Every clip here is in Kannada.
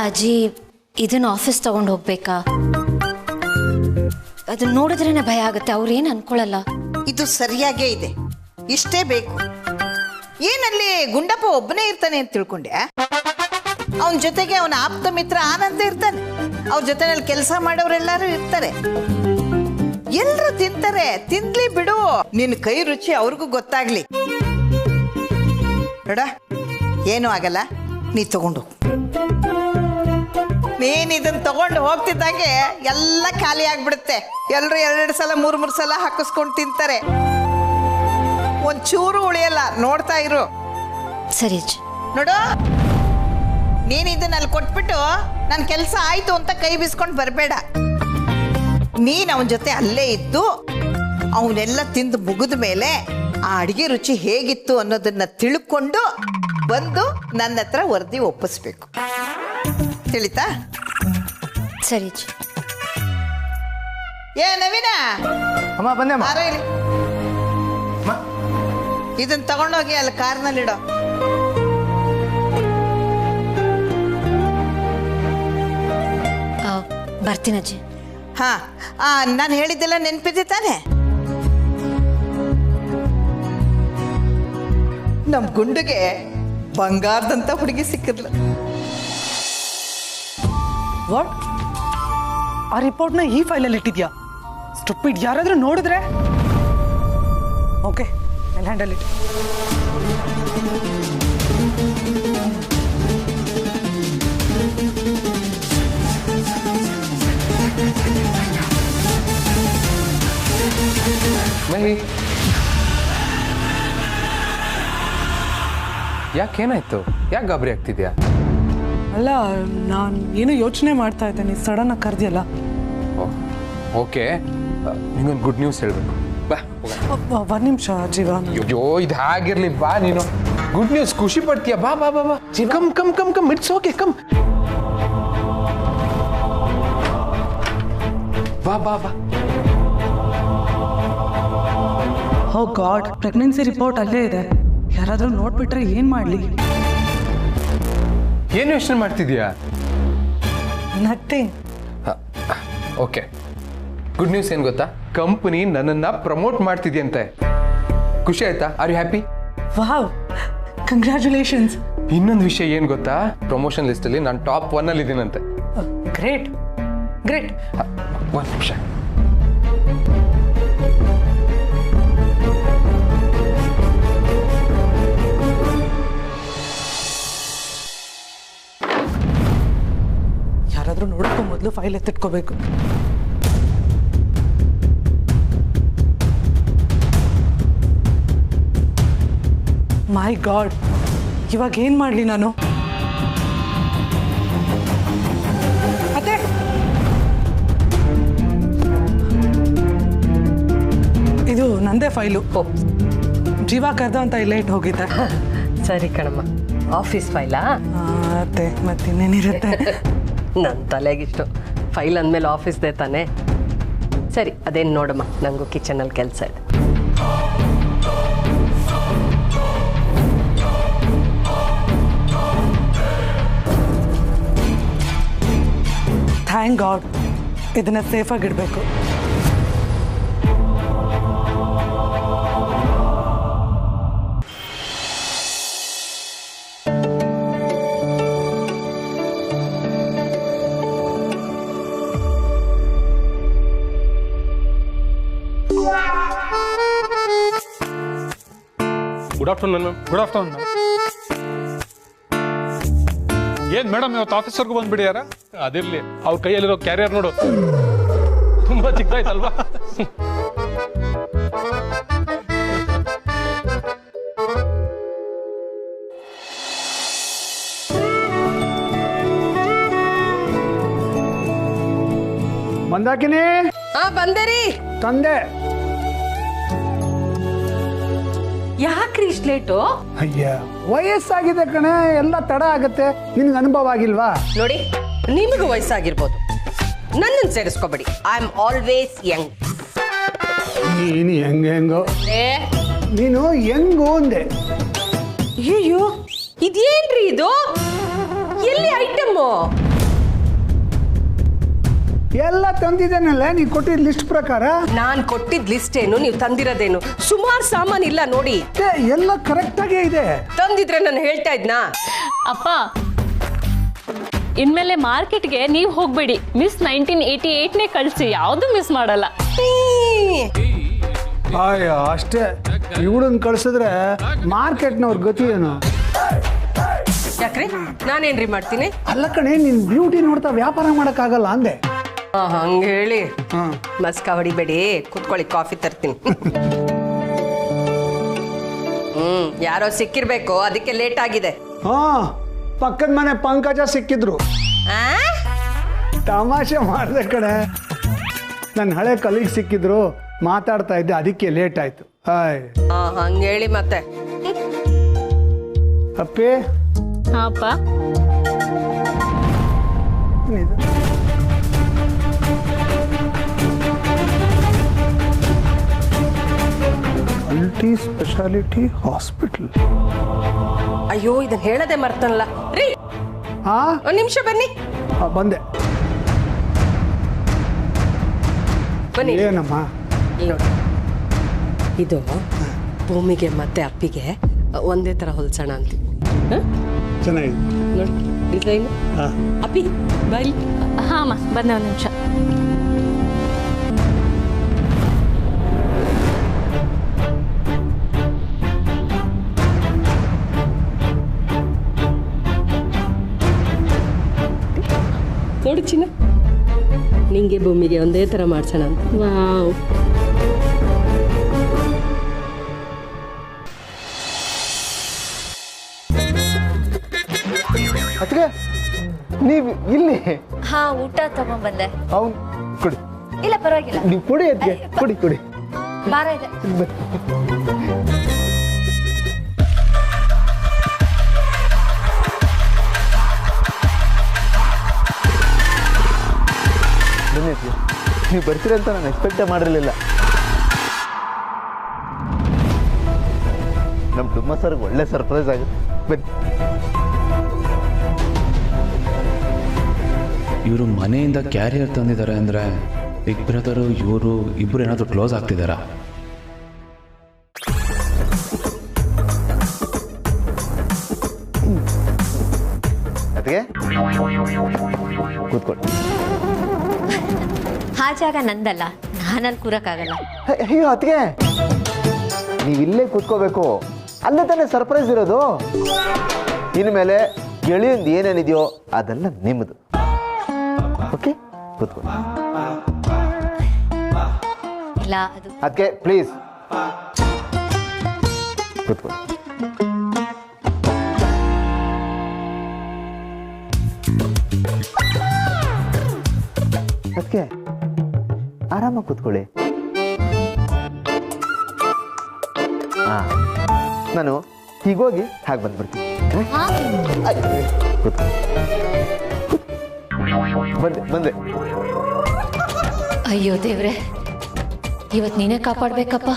ಅಜ್ಜಿ ಇದನ್ನ ಆಫೀಸ್ ತಗೊಂಡು ಹೋಗ್ಬೇಕಾ? ಅದನ್ನ ನೋಡಿದ್ರೇನೆ ಭಯ ಆಗುತ್ತೆ. ಅವ್ರೇನು ಅನ್ಕೊಳ್ಳಲ್ಲ. ಇದು ಸರಿಯಾಗೇ ಇದೆ, ಇಷ್ಟೇ ಬೇಕು. ಏನಲ್ಲಿ ಗುಂಡಪ್ಪ ಒಬ್ಬನೇ ಇರ್ತಾನೆ ಅಂತ ತಿಳ್ಕೊಂಡೆ? ಅವನ ಜೊತೆಗೆ ಅವನ ಆಪ್ತ ಮಿತ್ರ ಆನಂದ ಇರ್ತಾನೆ. ಅವ್ರ ಜೊತೆನಲ್ಲಿ ಕೆಲಸ ಮಾಡೋರೆಲ್ಲರೂ ಇರ್ತಾರೆ. ಎಲ್ರು ತಿಂತಾರೆ, ತಿನ್ಲಿ ಬಿಡು. ನಿನ್ನ ಕೈ ರುಚಿ ಅವ್ರಿಗೂ ಗೊತ್ತಾಗ್ಲಿ. ನೋಡ, ಏನೂ ಆಗಲ್ಲ, ನೀ ತಗೊಂಡು. ನೀನ್ ಇದನ್ನ ತಗೊಂಡು ಹೋಗ್ತಿದ್ದಾಗೆ ಎಲ್ಲ ಖಾಲಿ ಆಗ್ಬಿಡುತ್ತೆ. ಎಲ್ರು 2 ಸಲ 3 ಸಲ ಹಾಕಿಸ್ಕೊಂಡು ತಿಂತಾರೆ. ಒಂಚೂರು ಉಳಿಯಲ್ಲ, ನೋಡ್ತಾ ಇರು. ಸರಿ ನೋಡು, ನೀನ್ ಇದನ್ನ ಅಲ್ಲಿ ಕೊಟ್ಬಿಟ್ಟು ನನ್ನ ಕೆಲಸ ಆಯ್ತು ಅಂತ ಕೈ ಬೀಸ್ಕೊಂಡು ಬರಬೇಡ. ನೀನ್ ಅವನ ಜೊತೆ ಅಲ್ಲೇ ಇದ್ದು ಅವನೆಲ್ಲ ತಿಂದು ಮುಗಿದ ಮೇಲೆ ಆ ಅಡಿಗೆ ರುಚಿ ಹೇಗಿತ್ತು ಅನ್ನೋದನ್ನ ತಿಳ್ಕೊಂಡು ಬಂದು ನನ್ನ ಹತ್ರ ವರದಿ ಒಪ್ಪಿಸ್ಬೇಕು. ತಿಳಿತಾ? ಸರಿ. ಏ ನವೀನ, ಅಮ್ಮ ಬಂದೆ ಅಮ್ಮ. ಇಲ್ಲಿ ಇದನ್ನ ತಗೊಂಡೋಗಿ ಅಲ್ಲಿ ಕಾರ್ನಲ್ಲಿಡೋ. ಬರ್ತೀನಿ ಅಜ್ಜಿ. ಹಾ, ನಾನು ಹೇಳಿದ್ದೆಲ್ಲ ನೆನಪಿದೆ ತಾನೆ? ನಮ್ ಗುಂಡುಗೆ ಬಂಗಾರದಂತ ಹುಡುಗಿ ಸಿಕ್ಕಿದ್ಲು. ವಾಟ್? ಆ ರಿಪೋರ್ಟ್ನ ಈ ಫೈಲಲ್ಲಿ ಇಟ್ಟಿದ್ಯಾ? ಸ್ಟುಪಿಡ್, ಯಾರಾದ್ರೂ ನೋಡಿದ್ರೆ? Okay, I handle it. Mahi, ಯಾಕೇನಾಯ್ತು? ಯಾಕೆ ಗಾಬರಿ ಆಗ್ತಿದ್ಯಾ? ಅಲ್ಲ, ನಾನು ಏನೋ ಯೋಚನೆ ಮಾಡ್ತಾ ಇದ್ದೇನೆ, ಸಡನ್ ಆಗಿ ಕರೆದಿಯಲ್ಲ. ಓಕೆ, ನಿಂಗೊಂದು ಗುಡ್ ನ್ಯೂಸ್ ಹೇಳ್ಬೇಕು. ಬಾ. ಒಂದು ನಿಮಿಷ ಜೀವ. ಅಯ್ಯೋ, ಇದು ಹಾಗಿರ್ಲಿ, ಬಾ. ನೀನು ಗುಡ್ ನ್ಯೂಸ್ ಖುಷಿ ಪಡ್ತೀಯ? ಬಾ ಬಾ ಬಾ ಬಾ. Come come come come, it's okay, come. ಬಾ ಬಾ ಬಾ. ಓ ಗಾಡ್, ಪ್ರೆಗ್ನೆನ್ಸಿ ರಿಪೋರ್ಟ್ ಅಲ್ಲೇ ಇದೆ. ಯಾರಾದ್ರೂ ನೋಡ್ಬಿಟ್ರೆ ಏನ್ ಮಾಡ್ಲಿ? ಏನು ಯೋಚನೆ ಮಾಡ್ತಿದ್ಯಾ? ನಥಿಂಗ್. ಓಕೆ, ಗುಡ್ ನ್ಯೂಸ್ ಏನು ಗೊತ್ತಾ? ಕಂಪನಿ ನನ್ನನ್ನ ಪ್ರಮೋಟ್ ಮಾಡ್ತಿದ್ಯಂತೆ. ಖುಷಿ ಆಯ್ತಾ? Are you happy? Wow, congratulations. ಇನ್ನೊಂದು ವಿಷಯ ಏನು ಗೊತ್ತಾ? ಪ್ರಮೋಷನ್ ಲಿಸ್ಟಲ್ಲಿ ನಾನು ಟಾಪ್ 1 ಅಲ್ಲಿ ಇದ್ದೀನಂತೆ. Great great. ಒಂದು ನಿಮಿಷ. ಯಾರಾದ್ರೂ ನೋಡಕ್ಕೂ ಮೊದಲು ಫೈಲ್ ಎತ್ತಿಟ್ಕೋಬೇಕು. ಮೈ ಗಾಡ್, ಇವಾಗ ಏನ್ ಮಾಡ್ಲಿ ನಾನು? ಅತ್ತೆ, ಇದು ನಂದೇ ಫೈಲು. ಜೀವ ಕರ್ದ ಅಂತ ಇಲ್ಲೇ ಇಟ್ಟು ಹೋಗಿದ್ದೆ. ಸರಿ ಕಣಮ್ಮ, ಆಫೀಸ್ ಫೈಲಾ? ಅತ್ತೆ, ಮತ್ತಿನ್ನೇನಿರುತ್ತೆ? ನನ್ನ ತಲೆಗಿಷ್ಟು ಫೈಲ್ ಅಂದಮೇಲೆ ಆಫೀಸ್ದೇ ತಾನೆ. ಸರಿ, ಅದೇನು ನೋಡಮ್ಮ, ನನಗೂ ಕಿಚನಲ್ಲಿ ಕೆಲಸ ಇದೆ. ಥ್ಯಾಂಕ್ ಗಾಡ್, ಇದನ್ನ ಸೇಫಾಗಿಡಬೇಕು. Good afternoon ma'am. Good afternoon ma'am. ಏನ್ ಮೇಡಮ್ ಇವತ್ತು ಆಫೀಸರ್ಗೂ ಬಂದ್ಬಿಡಿಯಾರ? ಅದಿರ್ಲಿ, ಅವ್ರ ಕೈಯಲ್ಲಿರೋ ಕ್ಯಾರಿಯರ್ ನೋಡು, ತುಂಬಾ ಚಿಕ್ಕದಾಯ್ತಲ್ವಾ? ಮಂದಾಕಿನಿ, ಬಂದೇರಿ. ತಂದೆ. ಯಾಕ್ರಿ ಇಷ್ಟು ಲೇಟು? ಅಯ್ಯ, ವಯಸ್ಸಾಗಿದೆ ಕಣೆ, ಎಲ್ಲ ತಡ ಆಗತ್ತೆ. ನಿನ್ಗೆ ಅನುಭವ ಆಗಿಲ್ವಾ? ನೋಡಿ, ನಿಮಗೂ ವಯಸ್ಸಾಗಿರ್ಬೋದು, ನನ್ನನ್ನು ಸೇರಿಸ್ಕೋಬೇಡಿ. I am always young. ನೀನು ಹೆಂಗೋ, ಏ ನೀನು ಹೆಂಗು ಅಂದೆ. ಅಯ್ಯೋ, ಇದೇನ್ರಿ ಇದು? ಎಲ್ಲಿ ಐಟಮ್ಮು? ಎಲ್ಲ ತಂದಿದ್ದೇನಲ್ಲ ನೀನು ಕೊಟ್ಟಿದ್ದ ಲಿಸ್ಟ್ ಪ್ರಕಾರ. ನಾನು ಕೊಟ್ಟಿದ್ದ ಲಿಸ್ಟ್ ಏನು, ನೀವು ತಂದಿರೋದೇನು? ಸುಮಾರು ಸಾಮಾನು ಇಲ್ಲ ನೋಡಿ. ಎಲ್ಲ ಕರೆಕ್ಟಾಗೇ ಇದೆ. ತಂದಿದ್ರೆ ನಾನು ಹೇಳ್ತಾ ಇದ್ನಾ? ಅಪ್ಪ, ಇನ್ಮೇಲೆ ಮಾರ್ಕೆಟ್ಗೆ ನೀವು ಹೋಗ್ಬೇಡಿ, ಮಿಸ್ 1988ನೇ ಕಳಿಸಿ, ಯಾವುದು ಮಿಸ್ ಮಾಡಲ್ಲ. ಅಯ್ಯೋ ಅಷ್ಟೇ, ಇವಳನ್ನ ಕಳ್ಸಿದ್ರೆ ಮಾರ್ಕೆಟ್ನವ್ರ ಗತಿ ಏನು? ಯಾಕ್ರಿ ನಾನೇನ್ರಿ ಮಾಡ್ತೀನಿ? ಅಲ್ಲ ಕಣೆ, ನಿನ್ ಬ್ಯೂಟಿ ನೋಡ್ತಾ ವ್ಯಾಪಾರ ಮಾಡಕ್ಕಾಗಲ್ಲ ಅಂದೆ. ಹಂಗ ಹೇಳಿ ಮಸ್ಕ ಹೊಡಿಬೇಡಿ, ಕುತ್ಕೊಳ್ಳಿ, ಕಾಫಿ ತರ್ತೀನಿ. ಯಾರೋ ಸಿಕ್ಕಿರ್ಬೇಕು, ಅದಕ್ಕೆ ಲೇಟ್ ಆಗಿದೆ. ಪಕ್ಕದ ಮನೆ ಪಂಕಜ ಸಿಕ್ಕಿದ್ರು. ತಮಾಷೆ ಮಾಡಿದೆ ಕಡೆ, ನನ್ನ ಹಳೆ ಕಲೀಗ್ ಸಿಕ್ಕಿದ್ರು, ಮಾತಾಡ್ತಾ ಇದ್ದೆ, ಅದಕ್ಕೆ ಲೇಟ್ ಆಯ್ತು. ಹಂಗ ಹೇಳಿ ಮತ್ತೆ. ಅಪ್ಪಿ. ಅಪ್ಪ, ಮಲ್ಟಿ ಸ್ಪೆಷಾಲಿಟಿ ಹಾಸ್ಪಿಟಲ್. ಅಯ್ಯೋ, ಇದನ್ನ ಹೇಳದೆ ಮರ್ತನಲ್ಲ ರೀ. ಒಂದ್ ನಿಮಿಷ ಬನ್ನಿ. ಬಂದೆ. ಬನ್ನಿ. ಏನಮ್ಮ? ನೋಡಿ, ಇದು ಭೂಮಿಗೆ ಮತ್ತೆ ಅಪ್ಪಿಗೆ ಒಂದೇ ತರ ಹೊಲ್ಸೋಣ ಅಂತ. ಚೆನ್ನಾಗಿದೆ ನೋಡಿ ಡಿಸೈನ್. ಅಪ್ಪಿ ಬಾಯಿ. ಹಾಂ ಅಮ್ಮ, ಬಂದೆ, ಒಂದು ನಿಮಿಷ. ನೋಡು ಚಿನ್ನ, ನಿಂಗೆ ಭೂಮಿಗೆ ಒಂದೇ ಥರ ಮಾಡ್ಸೋಣ ಅಂತ. ವಾವ್. ಅದಕ್ಕೆ ನೀವು ಇಲ್ಲಿ? ಹಾ, ಊಟ ತಗೊಂಡ್ಬಂದೆ. ಅವ್ನು ಕೊಡಿ. ಇಲ್ಲ ಪರವಾಗಿಲ್ಲ, ನೀವು ಕೊಡಿ, ಅದಕ್ಕೆ ಕೊಡಿ ಕೊಡಿ. ಭಾರ ಇದೆ. ಬನ್ನಿ, ನೀವು ಬರ್ತೀರ ಅಂತ ನಾನು ಎಕ್ಸ್ಪೆಕ್ಟೇ ಮಾಡಿರಲಿಲ್ಲ. ನಮ್ಮ ಡುಮ್ಮ ಸರ್ಗೆ ಒಳ್ಳೆ ಸರ್ಪ್ರೈಸ್ ಆಗುತ್ತೆ. ಬನ್ನಿ. ಇವರು ಮನೆಯಿಂದ ಕ್ಯಾರಿಯರ್ ತಂದಿದ್ದಾರೆ ಅಂದರೆ ಬಿಗ್ ಬ್ರದರು ಇವರು ಇಬ್ಬರು ಏನಾದರೂ ಕ್ಲೋಸ್ ಆಗ್ತಿದ್ದಾರಾ? ಅದಕ್ಕೆ ಕೂತ್ಕೊಳ್ಳಿ. ಆ ಜಾಗ ನಂದಲ್ಲ, ನಾನಲ್ಲಿ ಕೂರಕ್ಕಾಗಲ್ಲ. ಅಯ್ಯೋ ಅದಕ್ಕೆ ನೀವು ಇಲ್ಲೇ ಕೂತ್ಕೋಬೇಕು, ಅಲ್ಲೇ ತಾನೇ ಸರ್ಪ್ರೈಸ್ ಇರೋದು. ಇನ್ಮೇಲೆ ಗೆಳೆಯಿಂದ ಏನೇನಿದೆಯೋ ಅದೆಲ್ಲ ನಿಮ್ಮದು. ಓಕೆ, ಕೂತ್ಕೊಳ್ಳಿ. ಇಲ್ಲ ಅದು ಅದಕ್ಕೆ ಪ್ಲೀಸ್ ಕೂತ್ಕೊಳ್ಳಿ. ಅದಕ್ಕೆ ಆರಾಮಾಗಿ ಕೂತ್ಕೊಳ್ಳಿ. ನಾನು ಹೀಗೋಗಿ ಹಾಗೆ ಬಂದ್ಬಿಡ್ತೀನಿ. ಬಂದೆ ಬಂದೆ. ಅಯ್ಯೋ ದೇವ್ರೆ, ಇವತ್ತು ನೀನೇ ಕಾಪಾಡ್ಬೇಕಪ್ಪ.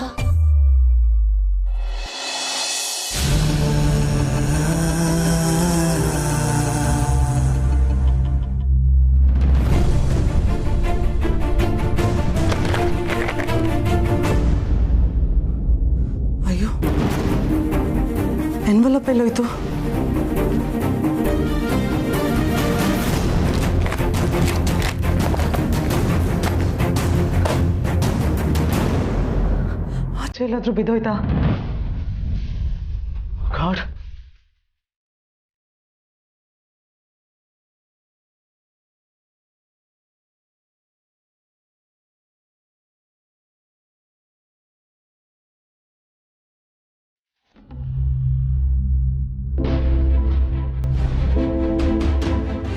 ಅಯ್ಯೋ, ಎನ್ವಲಪ್ ಎಲ್ಲೋಯ್ತು? ಆಚೆ ಎಲ್ಲಾದ್ರೂ ಬಿದ್ದೋಯ್ತಾ? God,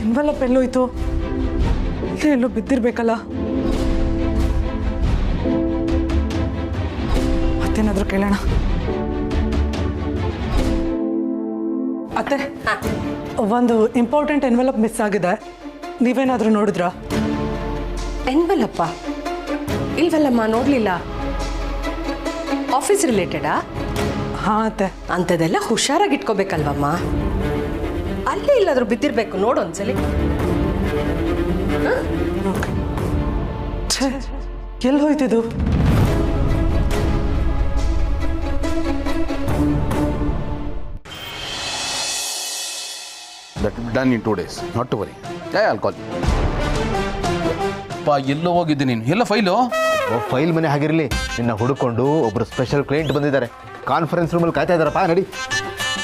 envelope ಎಲ್ಲೋಯ್ತು? ಇಲ್ಲೇ ಎಲ್ಲೋ ಬಿದ್ದಿರ್ಬೇಕಲ್ಲ. ಮತ್ತೇನಾದ್ರೂ ಕೇಳೋಣ. ಅತ್ತೆ, ಒಂದು ಇಂಪಾರ್ಟೆಂಟ್ ಎನ್ವಲಪ್ ಮಿಸ್ ಆಗಿದೆ, ನೀವೇನಾದ್ರೂ ನೋಡಿದ್ರಾ? ಎನ್ವಲಪ್ಪ ಇಲ್ವಲ್ಲಮ್ಮ, ನೋಡ್ಲಿಲ್ಲ. ಆಫೀಸ್ ರಿಲೇಟೆಡಾ? ಹಾಂ ಅತ್ತೆ. ಅಂಥದ್ದೆಲ್ಲ ಹುಷಾರಾಗಿ ಇಟ್ಕೋಬೇಕಲ್ವಮ್ಮ. ಅಲ್ಲೇ ಇಲ್ಲಾದ್ರೂ ಬಿದ್ದಿರ್ಬೇಕು, ನೋಡು ಒಂದ್ಸಲಿ. ಛೇ ಎಲ್ಲಿ ಹೋಯ್ತಿದ್ದು? That will be done in 2 days. Not to worry. Yeah, I'll call you. ಎಲ್ಲೋ ಹೋಗಿದ್ದೆ ನೀನು? ಎಲ್ಲ ಫೈಲು? ಫೈಲ್ ಮನೆ ಆಗಿರಲಿ, ನಿನ್ನ ಹುಡುಕೊಂಡು ಒಬ್ಬರು ಸ್ಪೆಷಲ್ ಕ್ಲೈಂಟ್ ಬಂದಿದ್ದಾರೆ. ಕಾನ್ಫರೆನ್ಸ್ ರೂಮಲ್ಲಿ ಕಾಯ್ತಾ ಇದ್ದಾರಪ್ಪ, ನಡಿ.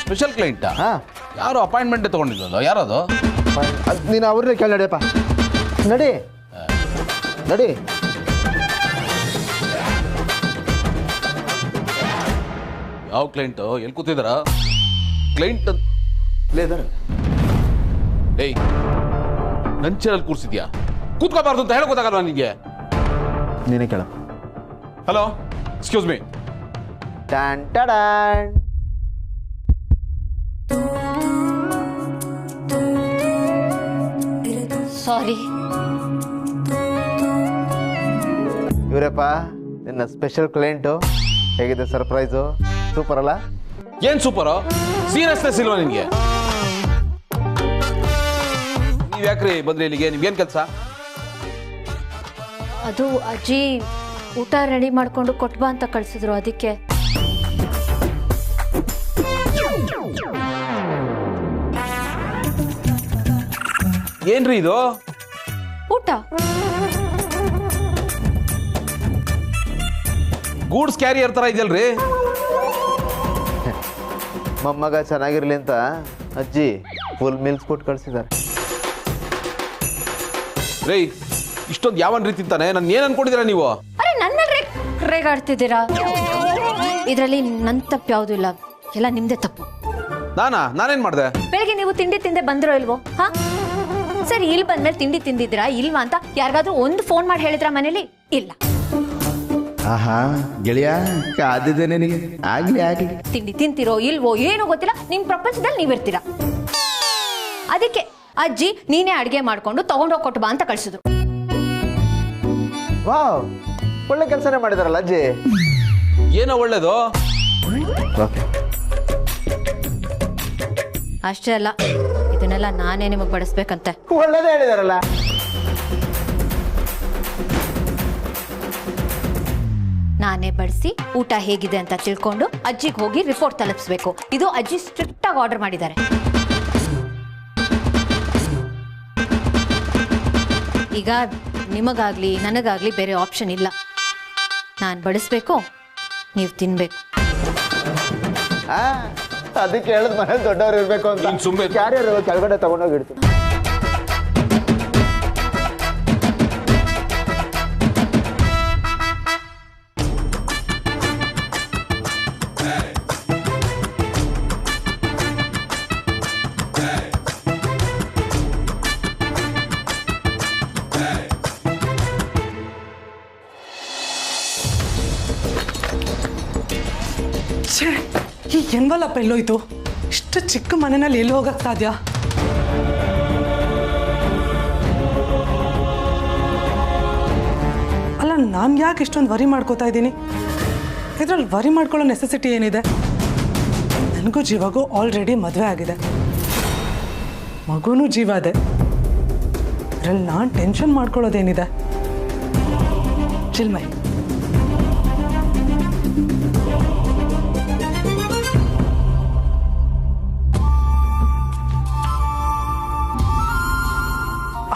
ಸ್ಪೆಷಲ್ ಕ್ಲೈಂಟಾ? ಹಾಂ. ಯಾರು ಅಪಾಯಿಂಟ್ಮೆಂಟೇ ತೊಗೊಂಡಿದ್ದಲ್ಲ, ಯಾರದು? ಅದು ನೀನು ಅವ್ರನ್ನೇ ಕೇಳಿ, ನಡಿಯಪ್ಪ. ನಡಿ ನಡಿ. ಯಾವ ಕ್ಲೈಂಟು? ಎಲ್ಲಿ ಕೂತಿದ್ದಾರ ಕ್ಲೈಂಟ್? ಇದ್ದಾರೆ. ಏಯ್, ನನ್ನ ಚೇರಲ್ಲಿ ಕೂರಿಸಿದ್ಯಾ? ಕೂತ್ಕೋಬಾರ್ದು ಅಂತ ಹೇಳಿ ಗೊತ್ತಾಗಲ್ವಾ ನಿನಗೆ? ನೀನೇ ಕೇಳ. Hello, excuse me. ಟ್ಯಾನ್ ಟಡಾನ್. ಸಾರಿ. ಇವರಪ್ಪ ನಿನ್ನ ಸ್ಪೆಷಲ್ ಕ್ಲೈಂಟು. ಹೇಗಿದೆ ಸರ್ಪ್ರೈಸು? ಸೂಪರ್ ಅಲ್ಲ? ಏನ್ ಸೂಪರು? ಸೀರಿಯಸ್ನೆಸ್ ಇಲ್ವಾ ನಿನಗೆ? ನೀವು ಯಾಕ್ರಿ ಬಂದ್ರಿ ಇಲ್ಲಿಗೆ? ನಿಮ್ಗೇನು ಕೆಲಸ? ಅದು ಅಜ್ಜಿ ಊಟ ರೆಡಿ ಮಾಡ್ಕೊಂಡು ಕೊಟ್ಬಾ ಅಂತ ಕಳ್ಸಿದ್ರು, ಅದಕ್ಕೆ. ಏನ್ರಿ ಇದು? ಊಟ. ಗೂಡ್ಸ್ ಕ್ಯಾರಿಯರ್ ತರ ಇದೆಯಲ್ರಿ? ಮೊಮ್ಮಗ ಚೆನ್ನಾಗಿರ್ಲಿ ಅಂತ ಅಜ್ಜಿ ಫುಲ್ ಮೀಲ್ಸ್ ಕೊಟ್ಟು ಕಳಿಸಿದ್ದಾರೆ. ರೇ, ಇಷ್ಟೊಂದು ಯಾವನ್ ರೀತಿ ತಾನೆ? ನಾನು ಏನ್ ಅನ್ಕೊಂಡಿದ್ದೀರಾ ನೀವು? ಅರೆ ನನ್ನ ರೇಗಾಡ್ತಿದ್ದೀರಾ? ಇದರಲ್ಲಿ ನನ್ನ ತಪ್ಪು ಯಾವುದೂ ಇಲ್ಲ, ಎಲ್ಲ ನಿಮ್ದೇ ತಪ್ಪು. ನಾನೇನ್ ಮಾಡ್ದೆ? ಬೆಳಗ್ಗೆ ನೀವು ತಿಂಡಿ ತಿಂದೆ ಬಂದಿರೋ ಇಲ್ವೋ? ಹಾ ಸರಿ, ಇಲ್ಲಿ ಬಂದ್ಮೇಲೆ ತಿಂಡಿ ತಿಂದಿದ್ರಾ ಇಲ್ವಾ ಅಂತ ಯಾರಿಗಾದ್ರೂ ಒಂದು ಫೋನ್ ಮಾಡಿ ಹೇಳಿದ್ರ ಮನೇಲಿ? ಇಲ್ಲ. ಆಹಾ ಗೆಳೆಯ, ಕಾದಿದೆ ನನಗೆ. ಆಗ್ಲಿ ಆಗ್ಲಿ. ತಿಂಡಿ ತಿಂತಿರೋ ಇಲ್ವೋ ಏನೋ ಗೊತ್ತಿಲ್ಲ, ನಿಮ್ ಪ್ರಪಂಚದಲ್ಲಿ ನೀವಿರ್ತೀರಾ. ಅದಕ್ಕೆ ಅಜ್ಜಿ ನೀನೇ ಅಡ್ಗೆ ಮಾಡ್ಕೊಂಡು ತಗೊಂಡೋಗಿ ಕೊಟ್ಟು ಬಾ ಅಂತ ಕಳ್ಸಿದ್ರು. ವಾವ್, ಒಳ್ಳೆ ಕೆಲಸನೇ ಮಾಡಿದಾರಲ್ಲ ಅಜ್ಜಿ. ಏನೋ ಒಳ್ಳೇದು? ಅಷ್ಟೇ ಅಲ್ಲ, ಇದನ್ನೆಲ್ಲ ನಾನೇ ನಿಮಗೆ ಬಡಿಸ್ಬೇಕಂತೆ. ಒಳ್ಳೇದೇ ಹೇಳಿದಾರಲ್ಲ. ನಾನೇ ಬಡಿಸಿ ಊಟ ಹೇಗಿದೆ ಅಂತ ತಿಳ್ಕೊಂಡು ಅಜ್ಜಿಗೆ ಹೋಗಿ ರಿಪೋರ್ಟ್ ತಲುಪಿಸ್ಬೇಕು. ಇದು ಅಜ್ಜಿ ಸ್ಟ್ರಿಕ್ಟ್ ಆಗಿ ಆರ್ಡರ್ ಮಾಡಿದ್ದಾರೆ. ಈಗ ನಿಮಗಾಗ್ಲಿ ನನಗಾಗ್ಲಿ ಬೇರೆ ಆಪ್ಷನ್ ಇಲ್ಲ. ನಾನು ಬಡಿಸ್ಬೇಕು, ನೀವು ತಿನ್ಬೇಕು. ಅದಕ್ಕೆ ಹೇಳಿದ್ ಮನೇಲಿ ದೊಡ್ಡವ್ರು ಇರ್ಬೇಕು ಅಂತ. ಸುಮ್ಮನೆ ಕ್ಯಾರಿಯರ್ ಕೆಳಗಡೆ ತಗೊಂಡೋಗಿ ಇಡ್ತೀನಿ. ಈ ಎನ್ವಲಪ್ ಎಲ್ಲೋಯ್ತು? ಇಷ್ಟು ಚಿಕ್ಕ ಮನೆಯಲ್ಲಿ ಎಲ್ಲಿ ಹೋಗಕ್ಕೆ ಸಾಧ್ಯ? ಅಲ್ಲ, ನಾನು ಯಾಕೆ ಇಷ್ಟೊಂದು ವರಿ ಮಾಡ್ಕೋತಾ ಇದ್ದೀನಿ? ಇದರಲ್ಲಿ ವರಿ ಮಾಡ್ಕೊಳ್ಳೋ ನೆಸೆಸಿಟಿ ಏನಿದೆ? ನನಗೂ ಜೀವಾಗೂ ಆಲ್ರೆಡಿ ಮದುವೆ ಆಗಿದೆ, ಮಗುನೂ ಜೀವ ಇದೆ. ಇದರಲ್ಲಿ ನಾನು ಟೆನ್ಷನ್ ಮಾಡ್ಕೊಳ್ಳೋದೇನಿದೆ? ಚಿಲ್ಮೈ,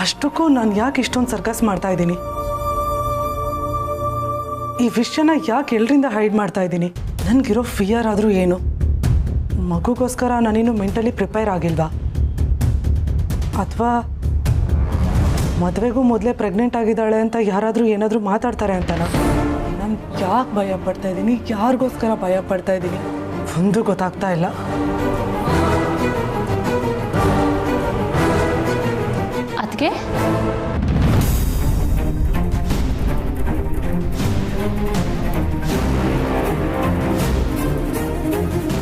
ಅಷ್ಟಕ್ಕೂ ನಾನು ಯಾಕೆ ಇಷ್ಟೊಂದು ಸರ್ಕಸ್ ಮಾಡ್ತಾ ಇದ್ದೀನಿ? ಈ ವಿಷಯನ ಯಾಕೆ ಎಲ್ಲರಿಂದ ಹೈಡ್ ಮಾಡ್ತಾ ಇದ್ದೀನಿ? ನನಗಿರೋ ಫಿಯರ್ ಆದರೂ ಏನು? ಮಗುಗೋಸ್ಕರ ನಾನಿನ್ನು ಮೆಂಟಲಿ ಪ್ರಿಪೇರ್ ಆಗಿಲ್ವಾ? ಅಥವಾ ಮದುವೆಗೂ ಮೊದಲೇ ಪ್ರೆಗ್ನೆಂಟ್ ಆಗಿದ್ದಾಳೆ ಅಂತ ಯಾರಾದರೂ ಏನಾದರೂ ಮಾತಾಡ್ತಾರೆ ಅಂತನ? ನಾನು ಯಾಕೆ ಭಯ ಪಡ್ತಾ ಇದ್ದೀನಿ? ಯಾರಿಗೋಸ್ಕರ ಭಯ ಪಡ್ತಾ ಇದ್ದೀನಿ? ಒಂದು ಗೊತ್ತಾಗ್ತಾ ಇಲ್ಲ. ಅದಕ್ಕೆ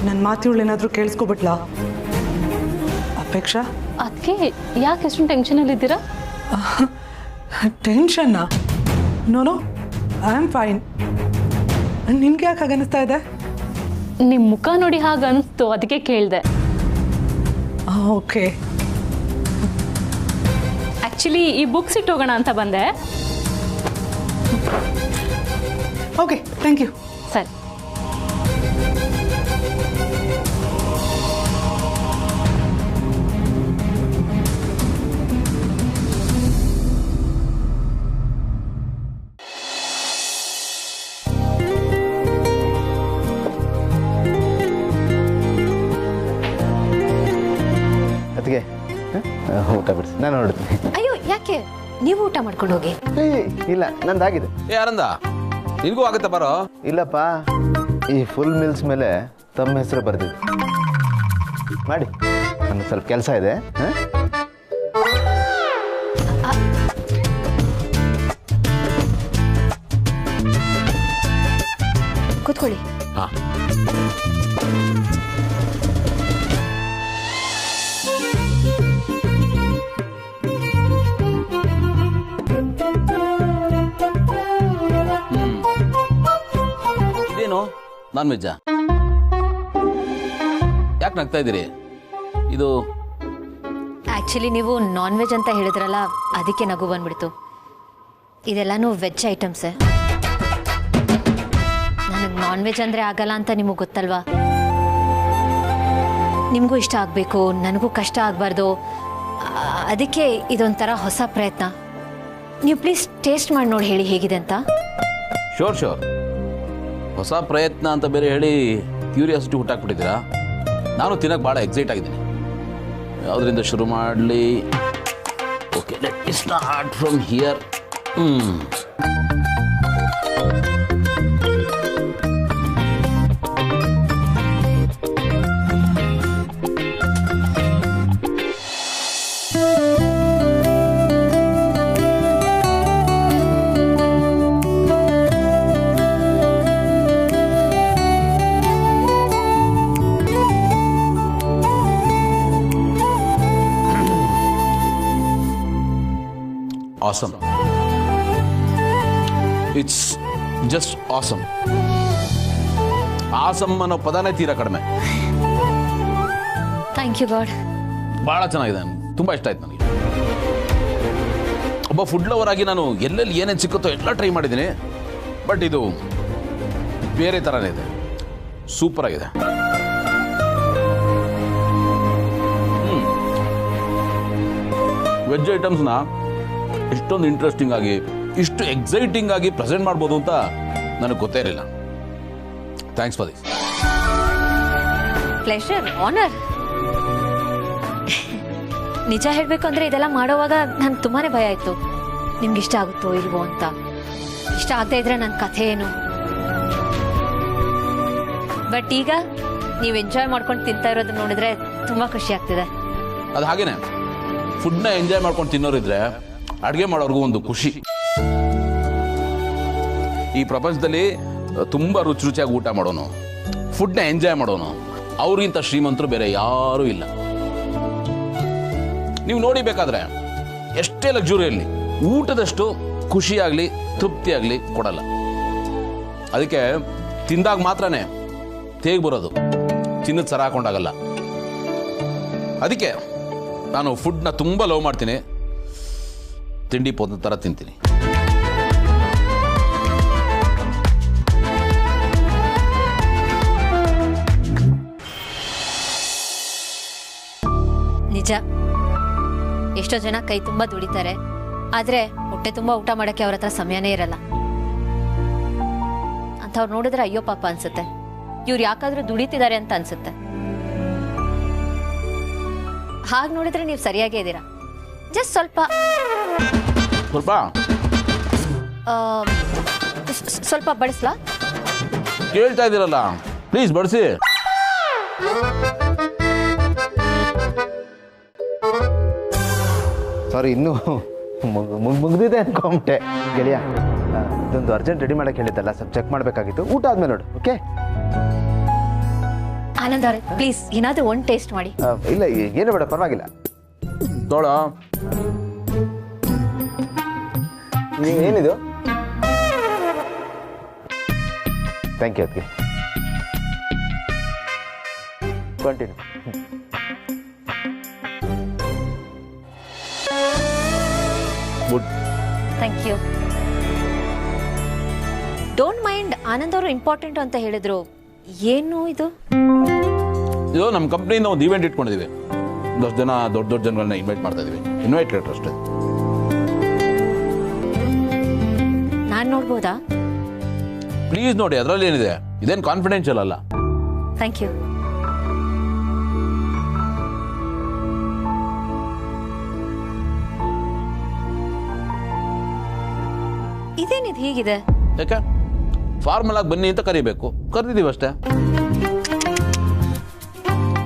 ನನ್ನ ಮಾತುಗಳು ಏನಾದರೂ ಕೇಳಿಸ್ಕೊಬಿಟ್ಲಾ ಅಪೇಕ್ಷಾ? ಅದಕ್ಕೆ ಯಾಕೆ ಎಷ್ಟು ಟೆನ್ಷನಲ್ಲಿದ್ದೀರಾ? ಟೆನ್ಷನ್ನಾ? No, I am fine. ನಿನ್ಗೆ ಯಾಕೆ ಹಾಗನ್ನಿಸ್ತಾ ಇದೆ? ನಿಮ್ಮ ಮುಖ ನೋಡಿ ಹಾಗೆ ಅನಿಸ್ತು, ಅದಕ್ಕೆ ಕೇಳಿದೆ. ಓಕೆ. ಆ್ಯಕ್ಚುಲಿ ಈ ಬುಕ್ಸ್ ಇಟ್ಟೋಗೋಣ ಅಂತ ಬಂದೆ. Okay thank you. ಸರಿ. ಅದಕ್ಕೆ ಊಟ ಬಿಡಿಸಿ ನಾನು ಹೊರಡ್ತೀನಿ. ಅಯ್ಯೋ ಯಾಕೆ, ನೀವು ಊಟ ಮಾಡ್ಕೊಂಡು ಹೋಗಿ. ಇಲ್ಲ ನಂದಾಗಿದೆ. ಆನಂದ ನಿನಗೂ ಆಗುತ್ತೆ ಬರೋ. ಇಲ್ಲಪ್ಪ, ಈ ಫುಲ್ ಮಿಲ್ಸ್ ಮೇಲೆ ತಮ್ಮ ಹೆಸರು ಬರ್ದಿದೆ. ಮಾಡಿ, ನನಗೆ ಸ್ವಲ್ಪ ಕೆಲಸ ಇದೆ. ಕೂತ್ಕೊಳ್ಳಿ. ಹಾಂ ಇದೇನು ನಾನ್ ವೆಜ್ಜಾ? ಯಾಕೆ ನಗ್ತಾ ಇದ್ದೀರಿ? ಇದು ಆ್ಯಕ್ಚುಲಿ ನೀವು ನಾನ್ ವೆಜ್ ಅಂತ ಹೇಳಿದ್ರಲ್ಲ, ಅದಕ್ಕೆ ನಗು ಬಂದ್ಬಿಡ್ತು. ಇದೆಲ್ಲನೂ ವೆಜ್ ಐಟಮ್ಸೇ. ನನಗೆ ನಾನ್ ವೆಜ್ ಅಂದರೆ ಆಗಲ್ಲ ಅಂತ ನಿಮಗೆ ಗೊತ್ತಲ್ವಾ. ನಿಮಗೂ ಇಷ್ಟ ಆಗಬೇಕು, ನನಗೂ ಕಷ್ಟ ಆಗಬಾರ್ದು. ಅದಕ್ಕೆ ಇದೊಂಥರ ಹೊಸ ಪ್ರಯತ್ನ. ನೀವು ಪ್ಲೀಸ್ ಟೇಸ್ಟ್ ಮಾಡಿ ನೋಡಿ, ಹೇಳಿ ಹೇಗಿದೆ ಅಂತ. ಶೋರ್ ಹೊಸ ಪ್ರಯತ್ನ ಅಂತ ಬೇರೆ ಹೇಳಿ ಕ್ಯೂರಿಯಾಸಿಟಿ ಹುಟ್ಟಾಕ್ಬಿಟ್ಟಿದ್ದೀರಾ. ನಾನು ತಿನ್ನಕ್ಕೆ ಭಾಳ ಎಕ್ಸೈಟ್ ಆಗಿದ್ದೀನಿ. ಯಾವುದರಿಂದ ಶುರು ಮಾಡಲಿ? Okay, let me start from here. Awesome. It's just awesome. Awesome ಅನ್ನೋ ಪದನೇ ತೀರಾ ಕಡಿಮೆ. Thank you god. ಭಾಳ ಚೆನ್ನಾಗಿದೆ, ತುಂಬ ಇಷ್ಟ ಆಯ್ತು ನನಗೆ. ಒಬ್ಬ ಫುಡ್ ಲವರ್ ಆಗಿ ನಾನು ಎಲ್ಲೆಲ್ಲಿ ಏನೇನು ಸಿಕ್ಕುತ್ತೋ ಎಲ್ಲ ಟ್ರೈ ಮಾಡಿದ್ದೀನಿ. ಬಟ್ ಇದು ಬೇರೆ ಥರನೇ ಇದೆ, ಸೂಪರ್ ಆಗಿದೆ. ವೆಜ್ ಐಟಮ್ಸ್ನ ಇಷ್ಟೊಂದು ಇಂಟ್ರೆಸ್ಟಿಂಗ್ ಆಗಿ, ಇಷ್ಟು ಎಕ್ಸೈಟಿಂಗ್ ಆಗಿ ಪ್ರೆಸೆಂಟ್ ಮಾಡ್ಬೋದು ಅಂತ ನನಗೆ ಗೊತ್ತೇ ಇರಲಿಲ್ಲ. Thanks for this. Pleasure, honour. ನಿಜ ಹೇಳಬೇಕು ಅಂದರೆ ಇದೆಲ್ಲ ಮಾಡೋವಾಗ ನಂಗೆ ತುಂಬಾ ಭಯ ಆಯಿತು. ನಿಮ್ಗೆ ಇಷ್ಟ ಆಗುತ್ತೋ ಇಲ್ವೋ ಅಂತ. ಇಷ್ಟ ಆಗದೆ ಇದ್ರೆ ನನ್ನ ಕಥೆ ಏನು. ಬಟ್ ಈಗ ನೀವು ಎಂಜಾಯ್ ಮಾಡ್ಕೊಂಡು ತಿಂತಾ ಇರೋದು ನೋಡಿದ್ರೆ ತುಂಬ ಖುಷಿ ಆಗ್ತಿದೆ. ಅದು ಹಾಗೇನೆ, ಫುಡ್ನ ಎಂಜಾಯ್ ಮಾಡ್ಕೊಂಡು ತಿನ್ನೋರಿದ್ರೆ ಅಡುಗೆ ಮಾಡೋರ್ಗೂ ಒಂದು ಖುಷಿ. ಈ ಪ್ರಪಂಚದಲ್ಲಿ ತುಂಬ ರುಚಿ ರುಚಿಯಾಗಿ ಊಟ ಮಾಡೋನು, ಫುಡ್ನ ಎಂಜಾಯ್ ಮಾಡೋನು, ಅವ್ರಿಗಿಂತ ಶ್ರೀಮಂತರು ಬೇರೆ ಯಾರೂ ಇಲ್ಲ. ನೀವು ನೋಡಿ, ಬೇಕಾದ್ರೆ ಎಷ್ಟೇ ಲಕ್ಸುರಿಯಲ್ಲಿ ಊಟದಷ್ಟು ಖುಷಿಯಾಗಲಿ ತೃಪ್ತಿಯಾಗಲಿ ಕೊಡಲ್ಲ. ಅದಕ್ಕೆ ತಿಂದಾಗ ಮಾತ್ರನೇ ತೇಗ್ ಬರೋದು, ಚಿನ್ನದ ಸರ ಹಾಕೊಂಡಾಗಲ್ಲ. ಅದಕ್ಕೆ ನಾನು ಫುಡ್ನ ತುಂಬ ಲವ್ ಮಾಡ್ತೀನಿ. ತಿಂಡಿ ಪೋದ ಥರ ತಿಂತೀನಿ. ನಿಜ, ಎಷ್ಟೋ ಜನ ಕೈ ತುಂಬ ದುಡಿತಾರೆ, ಆದರೆ ಹೊಟ್ಟೆ ತುಂಬ ಊಟ ಮಾಡೋಕ್ಕೆ ಅವ್ರ ಹತ್ರ ಸಮಯನೇ ಇರಲ್ಲ. ಅಂಥವ್ರು ನೋಡಿದ್ರೆ ಅಯ್ಯೋ ಪಾಪ ಅನ್ಸುತ್ತೆ. ಇವ್ರು ಯಾಕಾದ್ರೂ ದುಡಿತಿದ್ದಾರೆ ಅಂತ ಅನ್ಸುತ್ತೆ. ಹಾಗೆ ನೋಡಿದ್ರೆ ನೀವು ಸರಿಯಾಗೇ ಇದ್ದೀರಾ. ಜಸ್ಟ್ ಸ್ವಲ್ಪ ಸ್ವಲ್ಪ ಬಡಿಸ್ಲಾ? ಕೇಳ್ತಾ ಇದ್ದೀರಲ್ಲ, ಪ್ಲೀಸ್ ಬಡಿಸಿ. ಸಾರಿ, ಇನ್ನೂ ಮುಗ್ದಿದೆ ಅನ್ಕೊಂಬಿಟ್ಟೆ ಗೆಳೆಯ. ಇದೊಂದು ಅರ್ಜೆಂಟ್ ರೆಡಿ ಮಾಡಕ್ಕೆ ಹೇಳಿದ್ದಲ್ಲ, ಸ್ವಲ್ಪ ಚೆಕ್ ಮಾಡಬೇಕಾಗಿತ್ತು. ಊಟ ಆದ್ಮೇಲೆ ನೋಡು, ಓಕೆ? ಆನಂದ್ ಅವ್ರೆ, ಪ್ಲೀಸ್ ಏನಾದರೂ ಒಂದು ಟೇಸ್ಟ್ ಮಾಡಿ. ಇಲ್ಲ, ಏನು ಬೇಡ, ಪರವಾಗಿಲ್ಲ. ತೋಳ ಏನಿದು? Thank you. ಅದಕ್ಕೆ continue. Good. Thank you. And Anand ಅವರು ಇಂಪಾರ್ಟೆಂಟ್ ಅಂತ ಹೇಳಿದ್ರು. ಏನು ಇದು? ಇದು ನಮ್ಮ ಕಂಪ್ನಿಯಿಂದ ಒಂದು ಈವೆಂಟ್ ಇಟ್ಕೊಂಡಿದ್ದೀವಿ. ಒಂದಷ್ಟು ಜನ ದೊಡ್ಡ ದೊಡ್ಡ ಜನಗಳನ್ನ ಇನ್ವೈಟ್ ಮಾಡ್ತಾ ಇದೀವಿ. ಇನ್ವೈಟ್ ಲೆಟರ್ ಅಷ್ಟೇ. ನಾನು ನೋಡ್ಬೋದಾ? ಪ್ಲೀಸ್ ನೋಡಿ, ಅದರಲ್ಲಿ ಏನಿದೆ, ಇದೇನು ಕಾನ್ಫಿಡೆನ್ಷಿಯಲ್ ಅಲ್ಲ. Thank you. ಇದೇನಿದು ಹೀಗಿದೆ? ಯಾಕೆ ಫಾರ್ಮಲ್ ಆಗಿ ಬನ್ನಿ ಅಂತ ಕರಿಬೇಕು, ಕರೆದಿದ್ದೀವಿ ಅಷ್ಟೇ.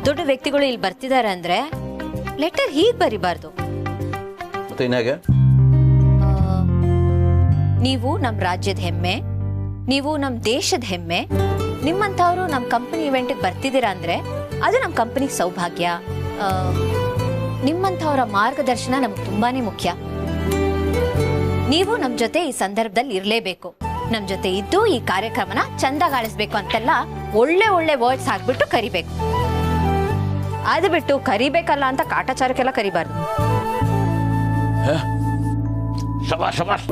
ದೊಡ್ಡ ವ್ಯಕ್ತಿಗಳು ಇಲ್ಲಿ ಬರ್ತಿದ್ದಾರೆ ಅಂದ್ರೆ ಲೆಟರ್ ಹೀಗೆ ಬರಿಬಾರ್ದು. ಮತ್ತೆ ಇನ್ಯಾಗೆ? ನೀವು ನಮ್ಮ ರಾಜ್ಯದ ಹೆಮ್ಮೆ, ನೀವು ನಮ್ಮ ದೇಶದ ಹೆಮ್ಮೆ, ನಿಮ್ಮಂಥವ್ರು ನಮ್ಮ ಕಂಪನಿ ಇವೆಂಟ್ಗೆ ಬರ್ತಿದ್ದೀರಾ ಅಂದ್ರೆ ಅದು ನಮ್ಮ ಕಂಪನಿ ಸೌಭಾಗ್ಯ. ನಿಮ್ಮಂಥವರ ಮಾರ್ಗದರ್ಶನ ನಮ್ಗೆ ತುಂಬಾನೇ ಮುಖ್ಯ. ನೀವು ನಮ್ಮ ಜೊತೆ ಈ ಸಂದರ್ಭದಲ್ಲಿ ಇರಲೇಬೇಕು, ನಮ್ಮ ಜೊತೆ ಇದ್ದು ಈ ಕಾರ್ಯಕ್ರಮನ ಚಂದಗಾಳಿಸ್ಬೇಕು ಅಂತೆಲ್ಲ ಒಳ್ಳೆ ಒಳ್ಳೆ ವರ್ಡ್ಸ್ ಹಾಕ್ಬಿಟ್ಟು ಕರಿಬೇಕು. ಅದು ಬಿಟ್ಟು ಕರಿಬೇಕಲ್ಲ ಅಂತ ಕಾಟಾಚಾರಕ್ಕೆಲ್ಲ ಕರಿಬಾರ್ದು. ಶಬಾಷ್ ಶಬಾಷ್.